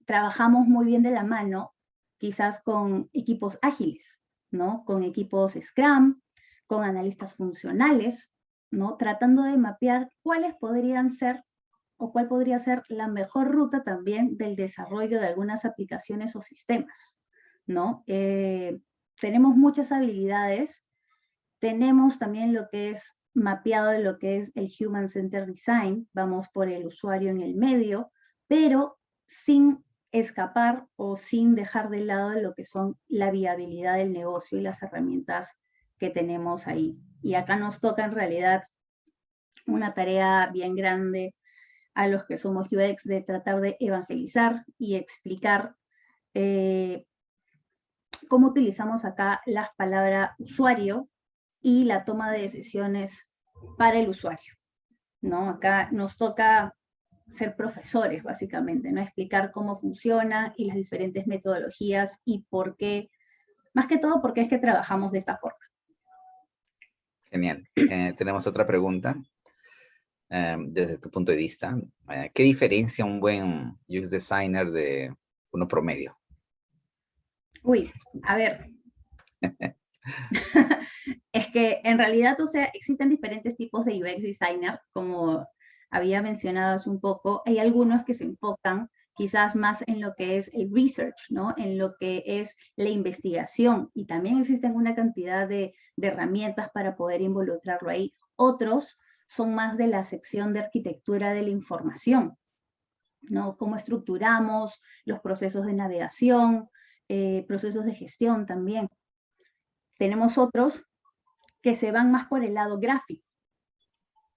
trabajamos muy bien de la mano, quizás con equipos ágiles, ¿no? Con equipos Scrum, con analistas funcionales, ¿no? Tratando de mapear cuáles podrían ser o cuál podría ser la mejor ruta también del desarrollo de algunas aplicaciones o sistemas, ¿no? Tenemos muchas habilidades, tenemos también lo que es mapeado de lo que es el Human Centered Design, vamos por el usuario en el medio, pero sin escapar o sin dejar de lado lo que son la viabilidad del negocio y las herramientas que tenemos ahí. Y acá nos toca en realidad una tarea bien grande a los que somos UX de tratar de evangelizar y explicar cómo utilizamos acá las palabras usuario y la toma de decisiones para el usuario, ¿no? Acá nos toca ser profesores, básicamente, ¿no? Explicar cómo funciona y las diferentes metodologías y por qué, más que todo, por qué es que trabajamos de esta forma. Genial. Tenemos otra pregunta. Desde tu punto de vista, ¿qué diferencia un buen UX designer de uno promedio? Uy, a ver. Es que en realidad, o sea, existen diferentes tipos de UX designer, como había mencionado hace un poco. Hay algunos que se enfocan quizás más en lo que es el research, ¿no? En lo que es la investigación, y también existen una cantidad de herramientas para poder involucrarlo ahí. Otros son más de la sección de arquitectura de la información, ¿no? Cómo estructuramos los procesos de navegación, procesos de gestión también. Tenemos otros que se van más por el lado gráfico,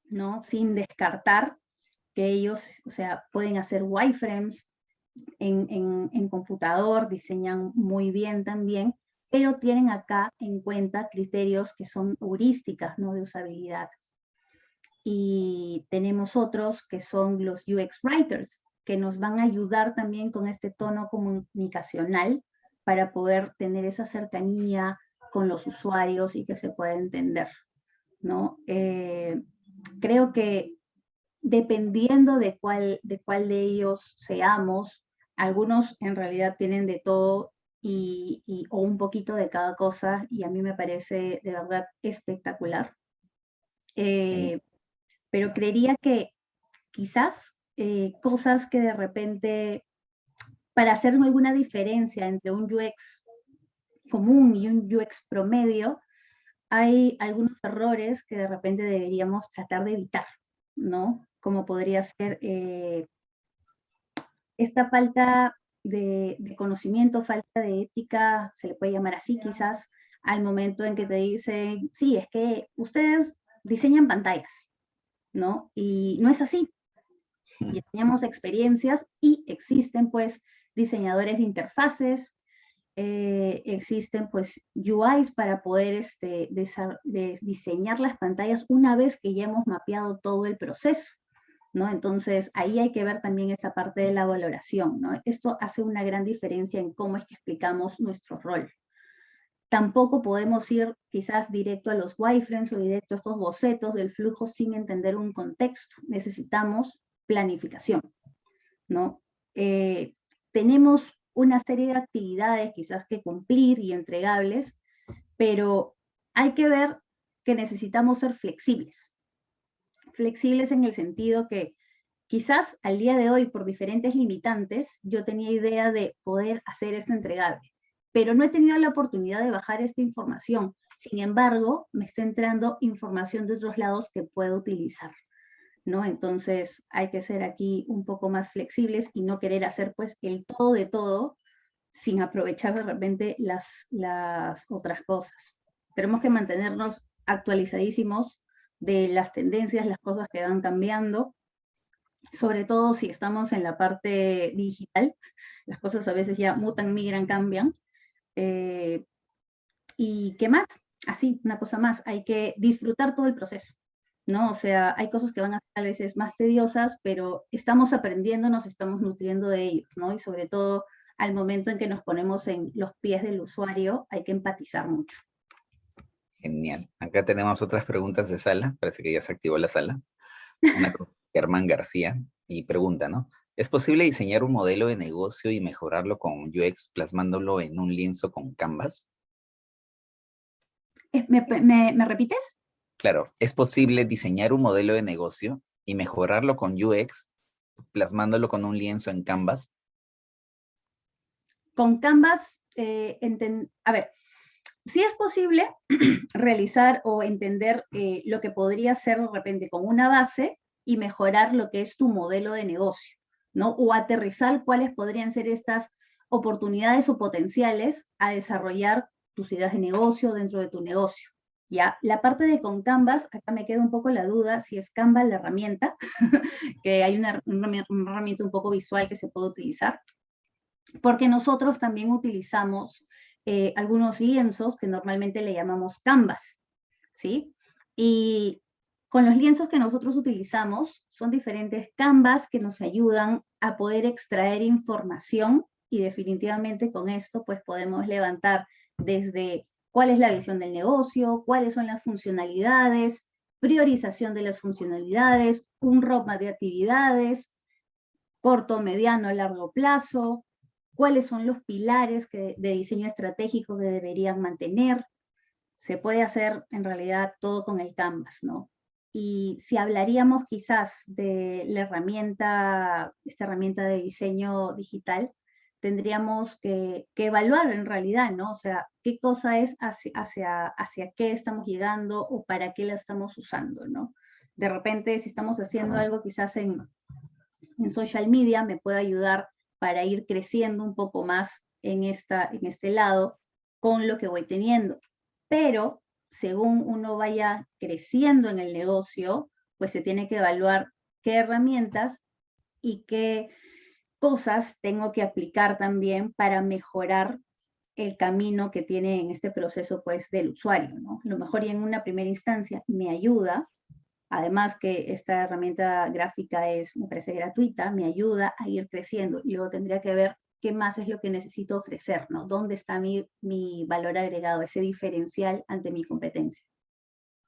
¿no? Sin descartar que ellos, o sea, pueden hacer wireframes en computador, diseñan muy bien también, pero tienen acá en cuenta criterios que son heurísticas, ¿no? De usabilidad. Y tenemos otros que son los UX writers, que nos van a ayudar también con este tono comunicacional para poder tener esa cercanía con los usuarios y que se pueda entender, ¿no? Creo que dependiendo de cuál de ellos seamos, algunos en realidad tienen de todo o un poquito de cada cosa, y a mí me parece de verdad espectacular. Pero creería que quizás cosas que de repente, para hacer alguna diferencia entre un UX común y un UX promedio, hay algunos errores que de repente deberíamos tratar de evitar, ¿no? Como podría ser esta falta de conocimiento, falta de ética, se le puede llamar así quizás, al momento en que te dicen, sí, es que ustedes diseñan pantallas, ¿no? Y no es así. Ya tenemos experiencias y existen pues diseñadores de interfaces, existen pues UIs para poder diseñar las pantallas una vez que ya hemos mapeado todo el proceso, ¿no? Entonces ahí hay que ver también esa parte de la valoración, ¿no? Esto hace una gran diferencia en cómo es que explicamos nuestro rol. Tampoco podemos ir quizás directo a los wireframes o directo a estos bocetos del flujo sin entender un contexto. Necesitamos planificación, ¿no? Tenemos una serie de actividades quizás que cumplir y entregables, pero hay que ver que necesitamos ser flexibles. Flexibles en el sentido que quizás al día de hoy, por diferentes limitantes, yo tenía idea de poder hacer esto entregable, pero no he tenido la oportunidad de bajar esta información. Sin embargo, me está entrando información de otros lados que puedo utilizar, ¿no? Entonces hay que ser aquí un poco más flexibles y no querer hacer pues el todo de todo sin aprovechar de repente las otras cosas. Tenemos que mantenernos actualizadísimos de las tendencias, las cosas que van cambiando, sobre todo si estamos en la parte digital. Las cosas a veces ya mutan, migran, cambian. ¿Y qué más? Así, una cosa más, hay que disfrutar todo el proceso, ¿no? O sea, hay cosas que van a ser a veces más tediosas, pero estamos aprendiendo, nos estamos nutriendo de ellos, ¿no? Y sobre todo al momento en que nos ponemos en los pies del usuario, hay que empatizar mucho. Genial. Acá tenemos otras preguntas de sala. Parece que ya se activó la sala. Una pregunta de Germán García y pregunta, ¿no? ¿Es posible diseñar un modelo de negocio y mejorarlo con UX plasmándolo en un lienzo con Canvas? ¿Me repites? Claro, ¿es posible diseñar un modelo de negocio y mejorarlo con UX plasmándolo con un lienzo en Canvas? Con Canvas, a ver, sí es posible realizar o entender lo que podría ser de repente como una base y mejorar lo que es tu modelo de negocio, ¿no? O aterrizar cuáles podrían ser estas oportunidades o potenciales a desarrollar tus ideas de negocio dentro de tu negocio. Ya, la parte de con Canvas, acá me queda un poco la duda si es Canvas la herramienta, que hay una herramienta un poco visual que se puede utilizar, porque nosotros también utilizamos algunos lienzos que normalmente le llamamos Canvas, ¿sí? Y con los lienzos que nosotros utilizamos son diferentes Canvas que nos ayudan a poder extraer información y definitivamente con esto pues podemos levantar desde cuál es la visión del negocio, cuáles son las funcionalidades, priorización de las funcionalidades, un roadmap de actividades, corto, mediano, largo plazo, cuáles son los pilares de diseño estratégico que deberían mantener. Se puede hacer en realidad todo con el Canvas, ¿no? Y si hablaríamos quizás de la herramienta, esta herramienta de diseño digital, tendríamos que evaluar en realidad, ¿no? O sea, qué cosa es hacia qué estamos llegando o para qué la estamos usando, ¿no? De repente, si estamos haciendo algo quizás en social media, me puede ayudar para ir creciendo un poco más en este lado con lo que voy teniendo. Pero según uno vaya creciendo en el negocio, pues se tiene que evaluar qué herramientas y qué cosas tengo que aplicar también para mejorar el camino que tiene en este proceso pues del usuario, ¿no? A lo mejor y en una primera instancia me ayuda, además que esta herramienta gráfica me parece gratuita, me ayuda a ir creciendo y luego tendría que ver qué más es lo que necesito ofrecer, ¿no? ¿Dónde está mi valor agregado, ese diferencial ante mi competencia?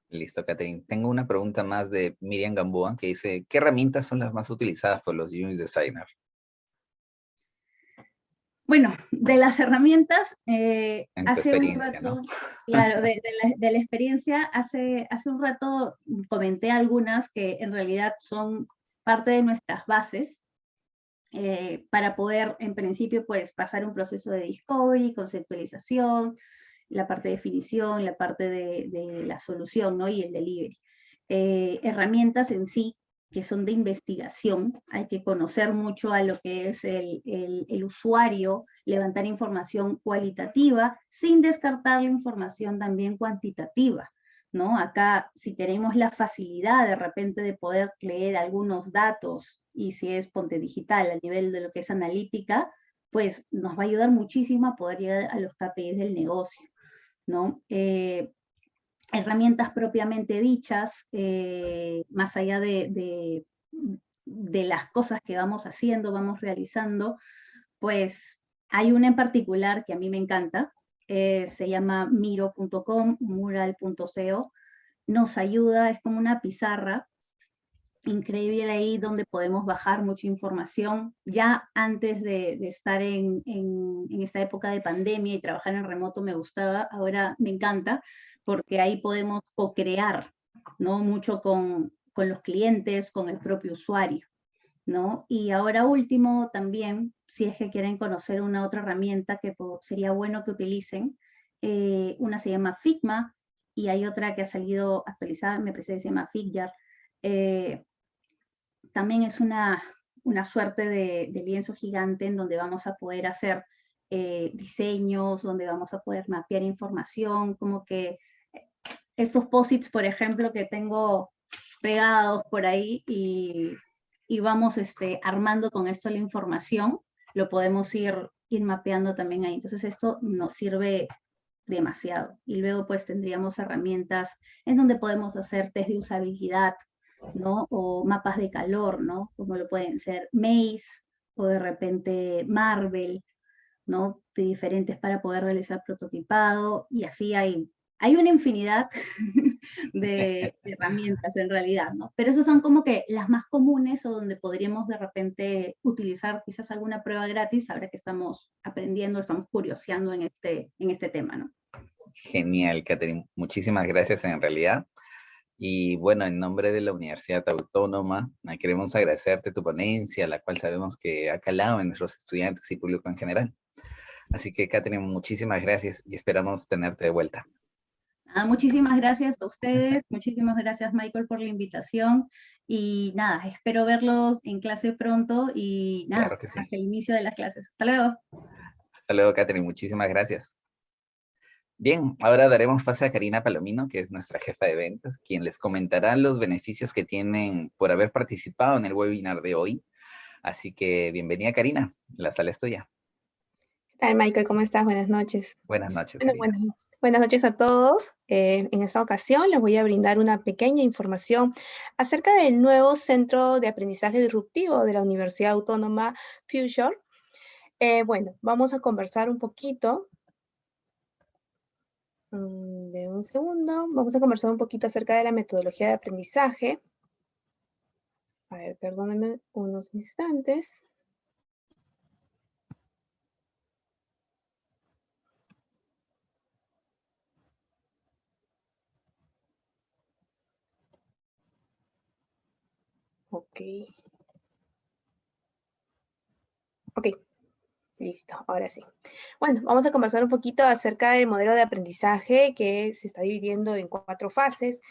Listo, Catherine. Tengo una pregunta más de Miriam Gamboa que dice, ¿qué herramientas son las más utilizadas por los UX designers? Bueno, de las herramientas, En tu hace un experiencia, ¿no? rato, claro, de la experiencia, hace un rato comenté algunas que en realidad son parte de nuestras bases para poder, en principio, pues pasar un proceso de discovery, conceptualización, la parte de definición, la parte de la solución, ¿no? Y el delivery. Herramientas en sí que son de investigación, hay que conocer mucho a lo que es el usuario, levantar información cualitativa sin descartar la información también cuantitativa, ¿no? Acá, si tenemos la facilidad de repente de poder leer algunos datos, y si es Ponte Digital a nivel de lo que es analítica, pues nos va a ayudar muchísimo a poder llegar a los KPIs del negocio, ¿no? Herramientas propiamente dichas, más allá de las cosas que vamos haciendo, vamos realizando, pues hay una en particular que a mí me encanta, se llama miro.com, mural.co, nos ayuda, es como una pizarra increíble ahí donde podemos bajar mucha información. Ya antes de estar en esta época de pandemia y trabajar en remoto me gustaba, ahora me encanta porque ahí podemos co-crear, ¿no? Mucho con los clientes, con el propio usuario, ¿no? Y ahora último también, si es que quieren conocer una otra herramienta que sería bueno que utilicen, una se llama Figma y hay otra que ha salido actualizada, me parece que se llama Figjar. También es una suerte de lienzo gigante en donde vamos a poder hacer diseños, donde vamos a poder mapear información, como que estos posits, por ejemplo, que tengo pegados por ahí y vamos armando con esto la información, lo podemos ir mapeando también ahí. Entonces esto nos sirve demasiado. Y luego pues tendríamos herramientas en donde podemos hacer test de usabilidad, ¿no? O mapas de calor, ¿no? Como lo pueden ser Maze o de repente Marvel, ¿no? De diferentes para poder realizar prototipado y así hay una infinidad de herramientas en realidad, ¿no? Pero esas son como que las más comunes o donde podríamos de repente utilizar quizás alguna prueba gratis ahora que estamos aprendiendo, estamos curioseando en este tema, ¿no? Genial, Catherine. Muchísimas gracias en realidad. Y bueno, en nombre de la Universidad Autónoma, queremos agradecerte tu ponencia, la cual sabemos que ha calado en nuestros estudiantes y público en general. Así que, Catherine, muchísimas gracias y esperamos tenerte de vuelta. Muchísimas gracias a ustedes, muchísimas gracias Michael por la invitación y nada, espero verlos en clase pronto y nada, Claro que sí. hasta el inicio de las clases. Hasta luego. Hasta luego, Catherine. Muchísimas gracias. Bien, ahora daremos pase a Karina Palomino, que es nuestra jefa de ventas, quien les comentará los beneficios que tienen por haber participado en el webinar de hoy. Así que bienvenida, Karina. La sala es tuya. ¿Qué tal, Michael? ¿Cómo estás? Buenas noches. Buenas noches, Bueno, Karina. buenas noches a todos. En esta ocasión les voy a brindar una pequeña información acerca del nuevo Centro de Aprendizaje Disruptivo de la Universidad Autónoma Future. Bueno, vamos a conversar un poquito. De un segundo. Vamos a conversar un poquito acerca de la metodología de aprendizaje. A ver, perdónenme unos instantes. Ok. Ok. Listo, ahora sí. Bueno, vamos a conversar un poquito acerca del modelo de aprendizaje que se está dividiendo en 4 fases,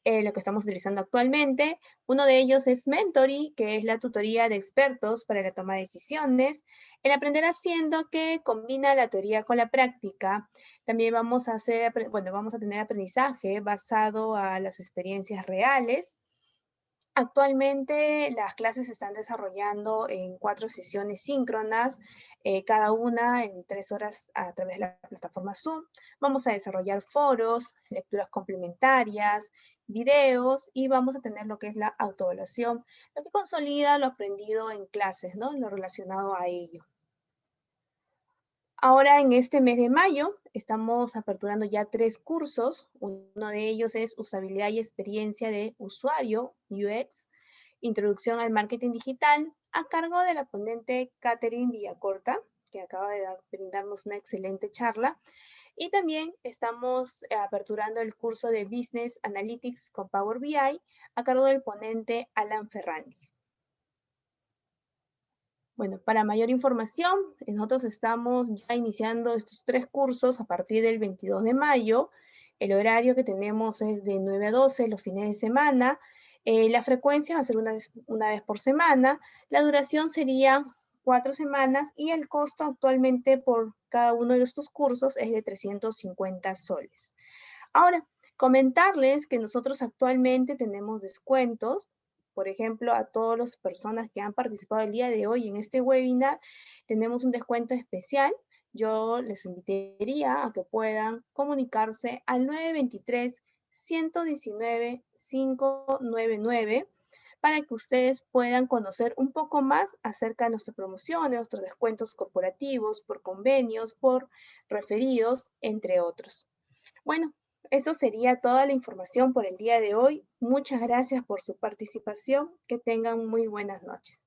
lo que estamos utilizando actualmente. Uno de ellos es Mentoring, que es la tutoría de expertos para la toma de decisiones. El aprender haciendo, que combina la teoría con la práctica. También vamos a tener aprendizaje basado a las experiencias reales. Actualmente las clases se están desarrollando en 4 sesiones síncronas, cada una en 3 horas a través de la plataforma Zoom. Vamos a desarrollar foros, lecturas complementarias, videos y vamos a tener lo que es la autoevaluación, lo que consolida lo aprendido en clases, ¿no? Lo relacionado a ello. Ahora en este mes de mayo estamos aperturando ya 3 cursos. Uno de ellos es usabilidad y experiencia de usuario, UX, introducción al marketing digital, a cargo de la ponente Catherine Villacorta, que acaba de brindarnos una excelente charla. Y también estamos aperturando el curso de Business Analytics con Power BI, a cargo del ponente Alan Ferrandis. Bueno, para mayor información, nosotros estamos ya iniciando estos 3 cursos a partir del 22 de mayo. El horario que tenemos es de 9 a 12 los fines de semana. La frecuencia va a ser una vez por semana. La duración sería 4 semanas y el costo actualmente por cada uno de estos cursos es de 350 soles. Ahora, comentarles que nosotros actualmente tenemos descuentos. Por ejemplo, a todas las personas que han participado el día de hoy en este webinar, tenemos un descuento especial. Yo les invitaría a que puedan comunicarse al 923-119-599 para que ustedes puedan conocer un poco más acerca de nuestras promociones, nuestros descuentos corporativos, por convenios, por referidos, entre otros. Bueno, eso sería toda la información por el día de hoy. Muchas gracias por su participación. Que tengan muy buenas noches.